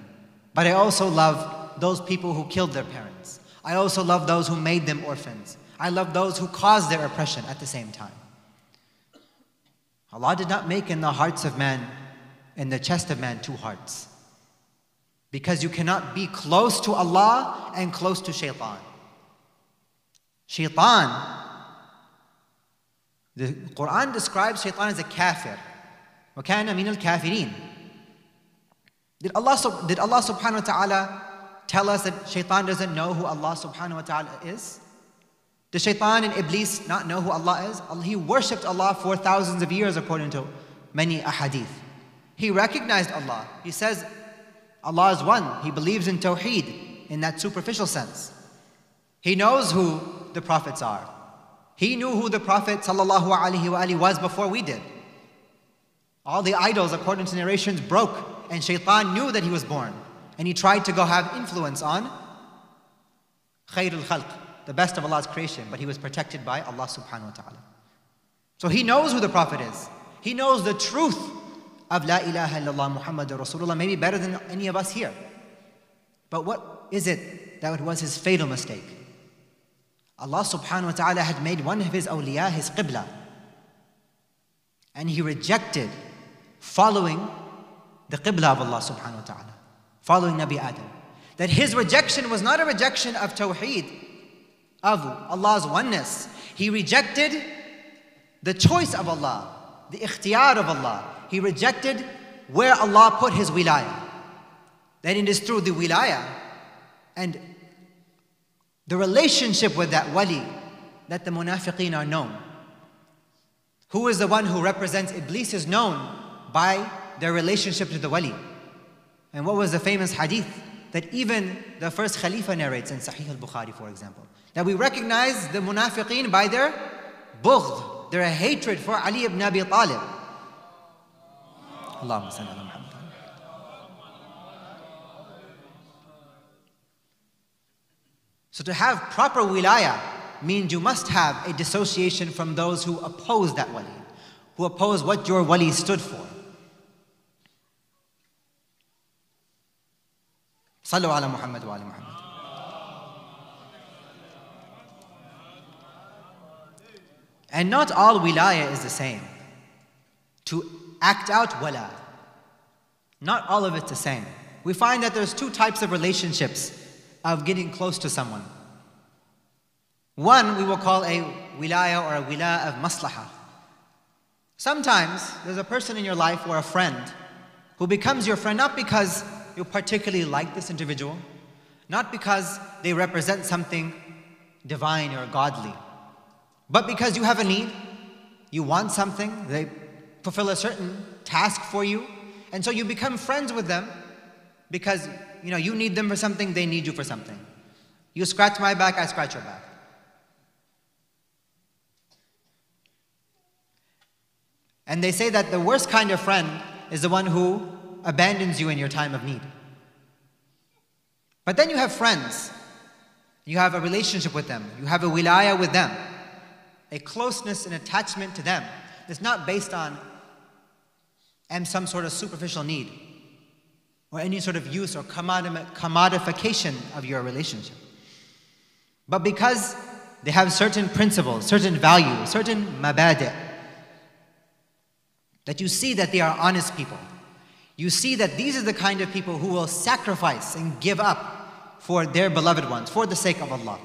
But I also love those people who killed their parents. I also love those who made them orphans. I love those who caused their oppression at the same time. Allah did not make in the hearts of man, in the chest of man, two hearts. Because you cannot be close to Allah and close to shaitan. Shaitan, the Quran describes shaitan as a kafir. وَكَانَ مِنَ الْكَافِرِينَ. Did Allah subhanahu wa ta'ala tell us that shaitan doesn't know who Allah subhanahu wa ta'ala is? Did shaitan and Iblis not know who Allah is? He worshipped Allah for thousands of years according to many ahadith. He recognized Allah. He says Allah is one. He believes in Tawheed in that superficial sense. He knows who the prophets are. He knew who the Prophet sallallahu alaihi wasallam was before we did. All the idols, according to narrations, broke, and shaitan knew that he was born. And he tried to go have influence on khairul khalq, the best of Allah's creation, but he was protected by Allah subhanahu wa ta'ala. So he knows who the Prophet is. He knows the truth of La ilaha illallah Muhammadur Rasulullah, maybe better than any of us here. But what is it that was his fatal mistake? Allah subhanahu wa ta'ala had made one of his awliya his qibla. And he rejected following the qibla of Allah subhanahu wa ta'ala, following Nabi Adam. That his rejection was not a rejection of tawheed, of Allah's oneness. He rejected the choice of Allah, the ikhtiyar of Allah. He rejected where Allah put his wilayah. That it is through the wilayah and the relationship with that wali that the munafiqeen are known. Who is the one who represents Iblis is known by their relationship to the wali. And what was the famous hadith that even the first Khalifa narrates in Sahih al-Bukhari, for example, that we recognize the munafiqeen by their bughd, their hatred for Ali ibn Abi Talib. Allahumma salli ala Muhammad. So to have proper wilayah means you must have a dissociation from those who oppose that wali, who oppose what your wali stood for. Sallu ala Muhammad wa ala Muhammad. And not all wilayah is the same. To act out wala, not all of it's the same. We find that there's two types of relationships of getting close to someone. One we will call a wilaya or a wila of maslaha. Sometimes there's a person in your life or a friend who becomes your friend not because you particularly like this individual, not because they represent something divine or godly, but because you have a need, you want something, they fulfill a certain task for you, and so you become friends with them because you need them for something, they need you for something. You scratch my back, I scratch your back. And they say that the worst kind of friend is the one who abandons you in your time of need. But then you have friends. You have a relationship with them. You have a wilaya with them. A closeness and attachment to them. It's not based on some sort of superficial need or any sort of use or commodification of your relationship. But because they have certain principles, certain values, certain mabadi', that you see that they are honest people. You see that these are the kind of people who will sacrifice and give up for their beloved ones, for the sake of Allah.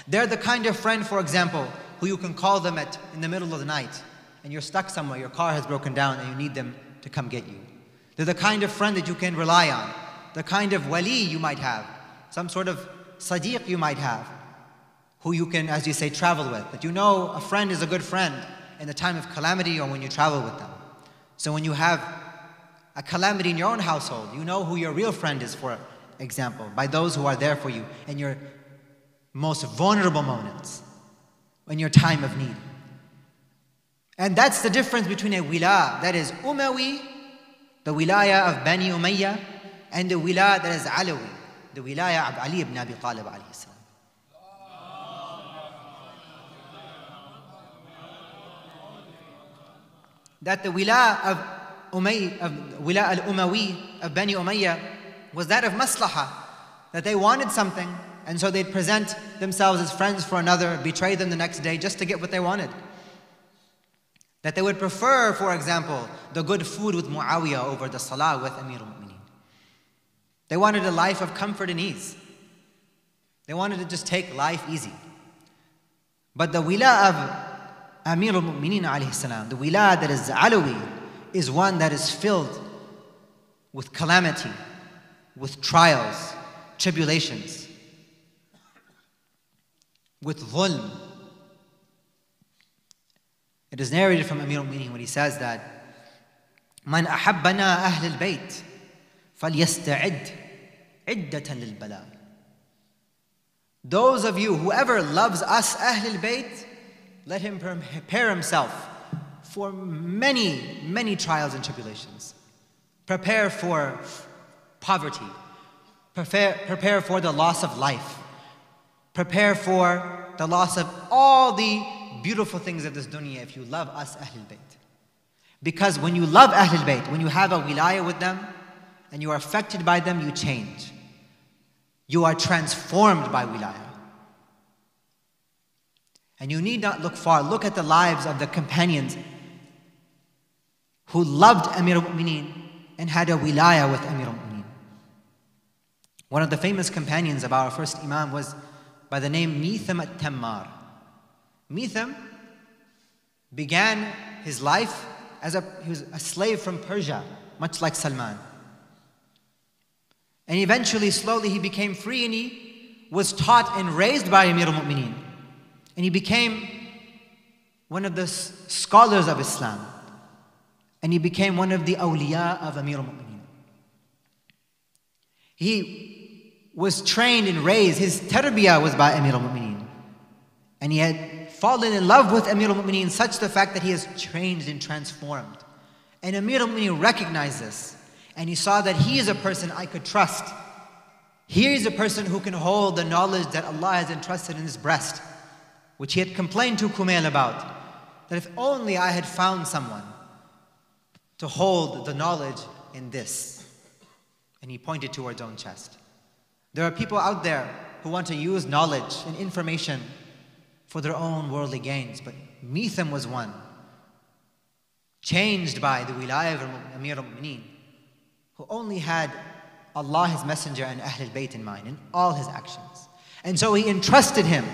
They're the kind of friend, for example, who you can call them in the middle of the night and you're stuck somewhere, your car has broken down and you need them to come get you. They're the kind of friend that you can rely on, the kind of wali you might have, some sort of sadiq you might have, who you can, as you say, travel with. That you know a friend is a good friend in the time of calamity or when you travel with them. So when you have a calamity in your own household, you know who your real friend is, for example, by those who are there for you in your most vulnerable moments, in your time of need. And that's the difference between a wila that is Umawi, the wilaya of Bani Umayyah, and the wila that is Alawi, the wilaya of Ali ibn Abi Talib alayhi salam. That the wila of wila al-Umawi of Bani Umayyah was that of maslaha, that they wanted something and so they'd present themselves as friends for another, betray them the next day just to get what they wanted. That they would prefer, for example, the good food with Muawiyah over the salah with Amir al-Mu'mineen. They wanted a life of comfort and ease. They wanted to just take life easy. But the wila of Amir al-Mu'mineen alayhi salam, the wila that is Alawi, is one that is filled with calamity, with trials, tribulations, with dhulm. It is narrated from Amir al-Mu'mineen when he says that Man ahabbana ahl al-bayt falyasta'id iddatan lil-bala. Those of you, whoever loves us, ahl al-bayt, let him prepare himself for many, many trials and tribulations. Prepare for poverty. Prepare for the loss of life. Prepare for the loss of all the beautiful things of this dunya if you love us, Ahlul Bayt. Because when you love Ahlul Bayt, when you have a wilaya with them, and you are affected by them, you change. You are transformed by wilaya. And you need not look far. Look at the lives of the companions who loved Amir al-Mu'mineen and had a wilaya with Amir al-Mu'mineen. One of the famous companions of our first Imam was by the name Mitham at-Tammar. Mitham began his life he was a slave from Persia, much like Salman. And eventually, slowly, he became free and he was taught and raised by Amir al-Mu'mineen. And he became one of the scholars of Islam. And he became one of the awliya of Amir al-Mu'mineen. He was trained and raised, his tarbiyah was by Amir al-Mu'mineen. And he had fallen in love with Amir al-Mu'mineen, such the fact that he has changed and transformed. And Amir al-Mu'mineen recognized this. And he saw that he is a person I could trust. He is a person who can hold the knowledge that Allah has entrusted in his breast, which he had complained to Kumail about, that if only I had found someone to hold the knowledge in this. And he pointed towards his own chest. There are people out there who want to use knowledge and information for their own worldly gains, but Mitham was one, changed by the wilaya of Amir al-Mu'mineen, who only had Allah, His Messenger, and Ahlul Bayt in mind in all his actions. And so He entrusted him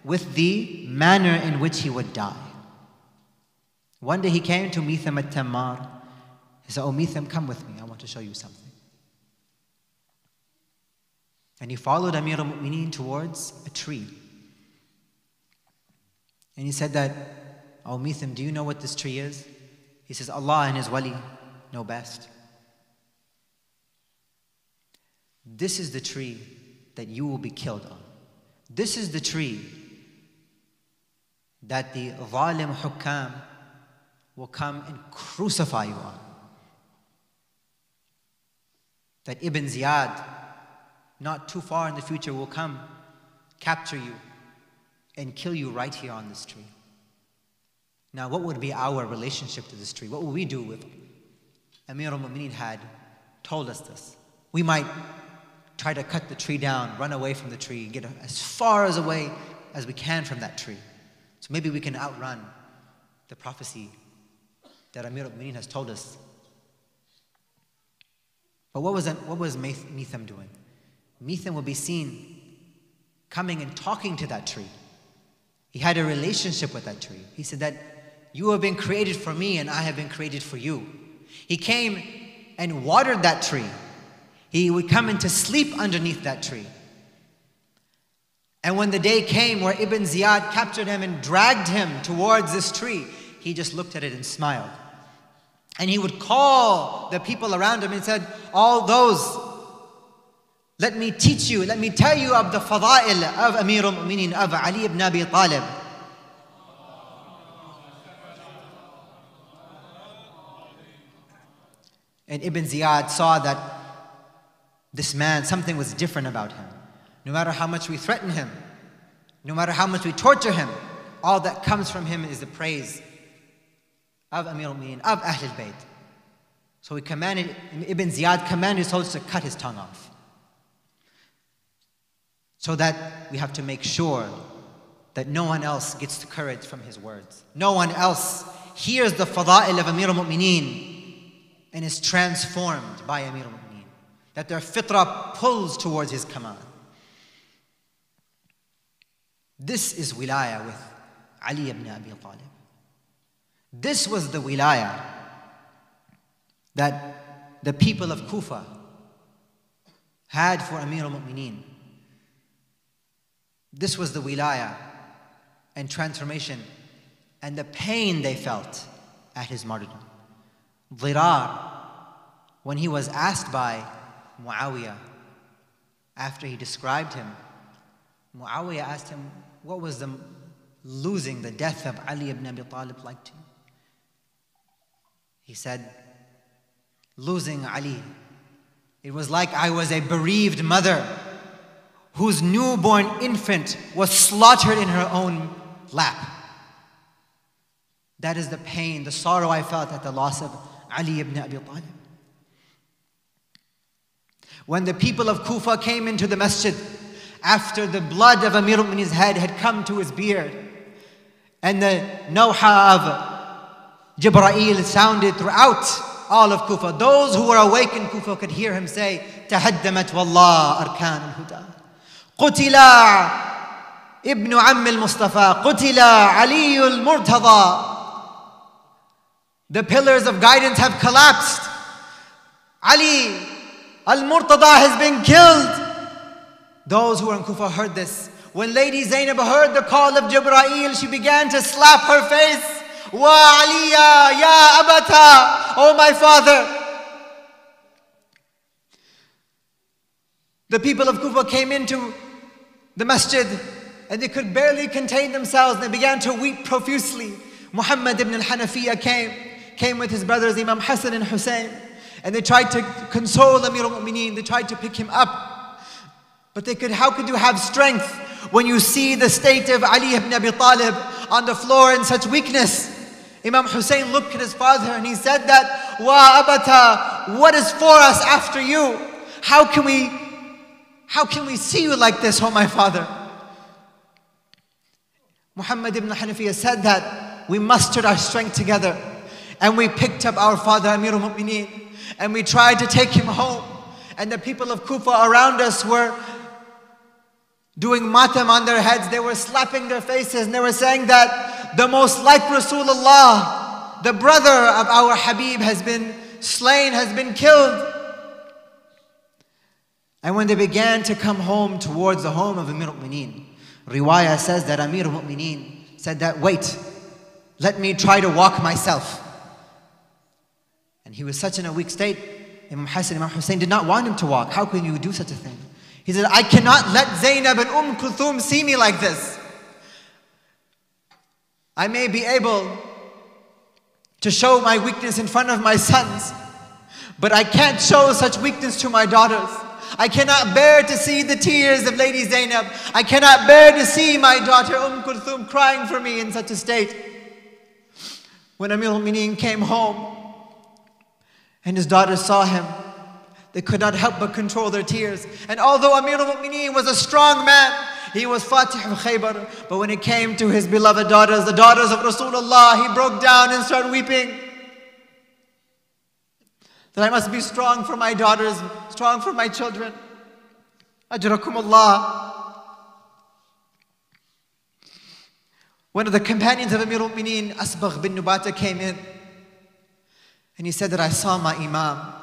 with the manner in which he would die. One day he came to Mitham at-Tammar. He said, "Oh Mitham, come with me. I want to show you something." And he followed Amir al-Mu'mineen towards a tree. And he said that, "Oh Mitham, do you know what this tree is?" He says, "Allah and His wali know best." This is the tree that you will be killed on. This is the tree that the zalim hukam will come and crucify you on. That Ibn Ziyad, not too far in the future, will come, capture you, and kill you right here on this tree. Now, what would be our relationship to this tree? What would we do if Amir al-Mu'mineen had told us this? We might try to cut the tree down, run away from the tree, get as far away as we can from that tree. So maybe we can outrun the prophecy that Amir al-Mu'mineen has told us. But what was Mitham doing? Mitham will be seen coming and talking to that tree. He had a relationship with that tree. He said that you have been created for me and I have been created for you. He came and watered that tree. He would come in to sleep underneath that tree. And when the day came where Ibn Ziyad captured him and dragged him towards this tree, he just looked at it and smiled. And he would call the people around him and said, "All those, let me teach you, let me tell you of the fada'il of Amir al-Mu'mineen, of Ali ibn Abi Talib." And Ibn Ziyad saw that this man, something was different about him. No matter how much we threaten him, no matter how much we torture him, all that comes from him is the praise of Amir al-Mu'mineen, of Ahlul Bayt. So Ibn Ziyad commanded his soldiers to cut his tongue off. So that we have to make sure that no one else gets the courage from his words. No one else hears the fada'il of Amir al-Mu'mineen and is transformed by Amir al-Mu'mineen. That their fitrah pulls towards his command. This is wilayah with Ali ibn Abi Talib. This was the wilayah that the people of Kufa had for Amir al-Mu'mineen. This was the wilayah and transformation and the pain they felt at his martyrdom. Dhirar, when he was asked by Muawiyah, after he described him, Muawiyah asked him, what was the death of Ali ibn Abi Talib like to you? He said, losing Ali, it was like I was a bereaved mother whose newborn infant was slaughtered in her own lap. That is the pain, the sorrow I felt at the loss of Ali ibn Abi Talib. When the people of Kufa came into the masjid after the blood of Amir al-Mu'mineen's head had come to his beard and the nawha of Jibreel sounded throughout all of Kufa, those who were awake in Kufa could hear him say, "Tahaddamat wallah arkan al-huda. Qutila ibn Amm al-Mustafa. Qutila Ali al-Murtada." The pillars of guidance have collapsed. Ali al-Murtada has been killed. Those who were in Kufa heard this. When Lady Zainab heard the call of Jibreel, she began to slap her face. Wa Aliya, ya Abata, oh my father. The people of Kufa came into the masjid and they could barely contain themselves. They began to weep profusely. Muhammad ibn al-Hanafiya came with his brothers Imam Hassan and Hussein, and they tried to console Amir al-Mu'mineen. They tried to pick him up. But how could you have strength when you see the state of Ali ibn Abi Talib on the floor in such weakness? Imam Hussein looked at his father and he said that, "Wa Abata, what is for us after you? How can we see you like this, oh my father?" Muhammad ibn Hanafiya said that we mustered our strength together and we picked up our father Amir al-Mu'mineen and we tried to take him home. And the people of Kufa around us were doing matam on their heads. They were slapping their faces and they were saying that the most like Rasulullah, the brother of our Habib, has been slain, has been killed. And when they began to come home towards the home of Amir al-Mu'mineen, Riwayah says that Amir al-Mu'mineen said that, wait, let me try to walk myself. And he was such in a weak state. Imam Hassan, Imam Hussein did not want him to walk. How can you do such a thing? He said, I cannot let Zainab and Kulthum see me like this. I may be able to show my weakness in front of my sons, but I can't show such weakness to my daughters. I cannot bear to see the tears of Lady Zainab. I cannot bear to see my daughter Kulthum crying for me in such a state. When Amir al-Mu'mineen came home and his daughters saw him, they could not help but control their tears. And although Amir al-Mu'mineen was a strong man, he was Fatih al-Khaybar, but when it came to his beloved daughters, the daughters of Rasulullah, he broke down and started weeping. That I must be strong for my daughters, strong for my children. Ajrakumullah. One of the companions of Amir al-Mu'mineen, Asbagh bin Nubata, came in and he said that I saw my Imam.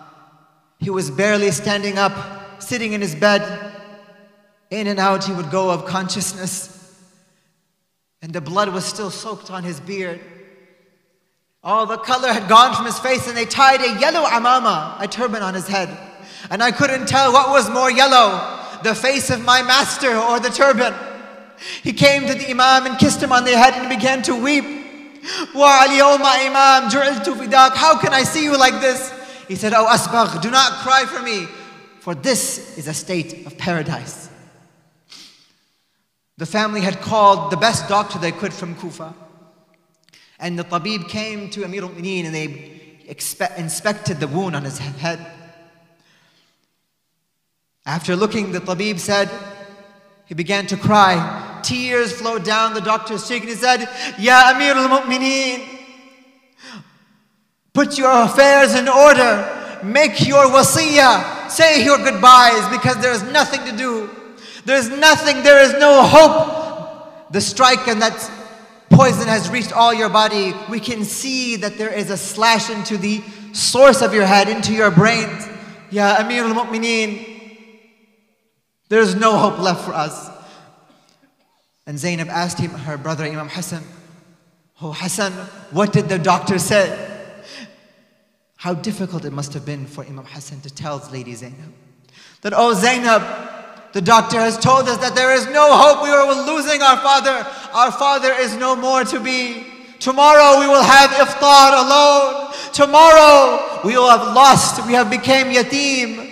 He was barely standing up, sitting in his bed. In and out he would go of consciousness. And the blood was still soaked on his beard. All the color had gone from his face, and they tied a yellow amama, a turban, on his head. And I couldn't tell what was more yellow, the face of my master or the turban. He came to the Imam and kissed him on the head and began to weep. Wa al-yawma Imam, ju'iltu fidak. How can I see you like this? He said, oh Asbagh, do not cry for me, for this is a state of paradise. The family had called the best doctor they could from Kufa. And the tabib came to Amir al-Mu'mineen and they inspected the wound on his head. After looking, the tabib said, he began to cry. Tears flowed down the doctor's cheek and he said, Ya Amir al-Mu'mineen, put your affairs in order. Make your wasiyah. Say your goodbyes because there is nothing to do. There is nothing, there is no hope. The strike and that poison has reached all your body. We can see that there is a slash into the source of your head, into your brains. Ya Amir al-Mu'mineen, there is no hope left for us. And Zainab asked him, her brother Imam Hassan, oh Hassan, what did the doctor say? How difficult it must have been for Imam Hassan to tell Lady Zainab that, oh Zainab, the doctor has told us that there is no hope. We are losing our father. Our father is no more to be. Tomorrow we will have iftar alone. Tomorrow we will have lost. We have become yatim.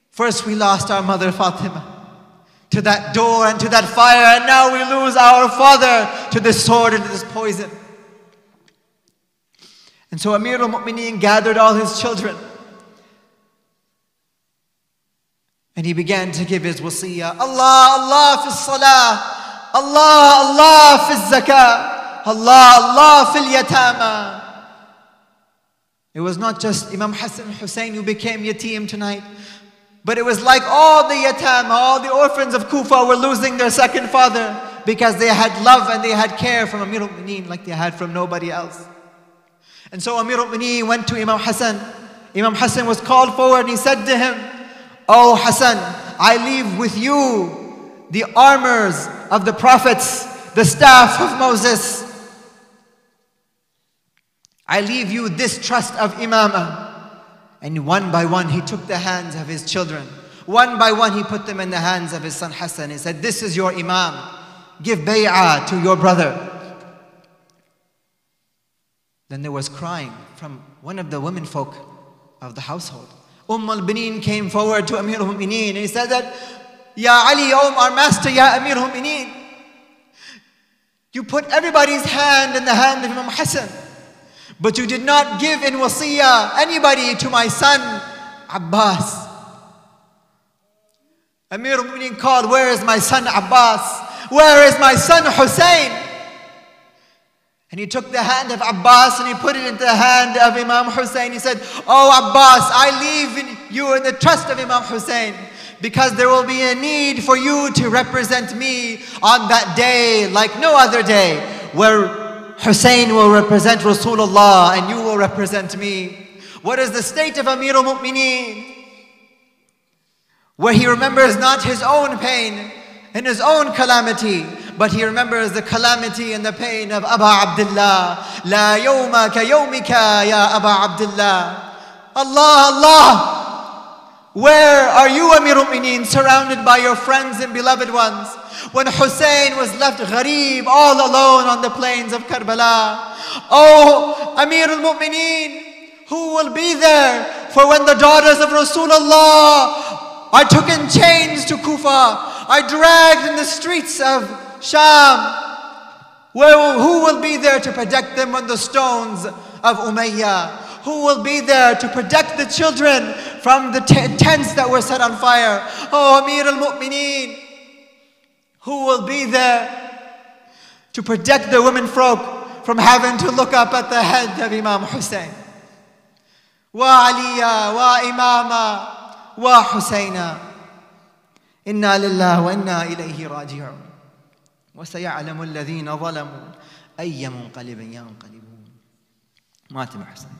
First we lost our mother Fatima to that door and to that fire, and now we lose our father to this sword and to this poison. And so Amir al-Mu'mineen gathered all his children and he began to give his wasiyah. Allah, Allah fi salah. Allah, Allah fi zakah. Allah, Allah fi yatama. It was not just Imam Hassan and Hussein who became yatim tonight, but it was like all the yatama, all the orphans of Kufa were losing their second father because they had love and they had care from Amir al-Mu'mineen like they had from nobody else. And so Amir al-Mu'mineen went to Imam Hassan. Imam Hassan was called forward and he said to him, oh Hassan, I leave with you the armors of the prophets, the staff of Moses. I leave you this trust of imamah. And one by one he took the hands of his children. One by one he put them in the hands of his son Hassan. He said, this is your imam. Give bay'ah to your brother. Then there was crying from one of the women folk of the household. al-Banin came forward to Amir al-Mu'mineen and he said that, Ya Ali, our master, Ya Amir al-Mu'mineen, you put everybody's hand in the hand of Imam Hassan, but you did not give in wasiyah anybody to my son Abbas. Amir al-Mu'mineen called, where is my son Abbas? Where is my son Hussein? And he took the hand of Abbas and he put it into the hand of Imam Hussein. He said, "Oh Abbas, I leave you in the trust of Imam Hussein, because there will be a need for you to represent me on that day like no other day, where Hussein will represent Rasulullah and you will represent me." What is the state of Amir al-Mu'mineen? Where he remembers not his own pain and his own calamity, but he remembers the calamity and the pain of Aba Abdullah. La yawma ka yawmika ya Aba Abdullah. Allah, Allah, where are you, Amir al-Mu'mineen, surrounded by your friends and beloved ones, when Hussein was left ghareeb, all alone on the plains of Karbala? Oh, Amir al-Mu'mineen, who will be there for when the daughters of Rasulullah are took in chains to Kufa, are dragged in the streets of Sham? Who will be there to protect them on the stones of Umayyah? Who will be there to protect the children from the tents that were set on fire? Oh, Amir al-Mu'mineen, who will be there to protect the women folk from having to look up at the head of Imam Hussein? Wa Aliya, wa Imama, wa Husayna. Inna lillahi wa inna ilayhi raji'un. وسيعلم الذين ظلموا أي منقلب ينقلبون. مات حسين.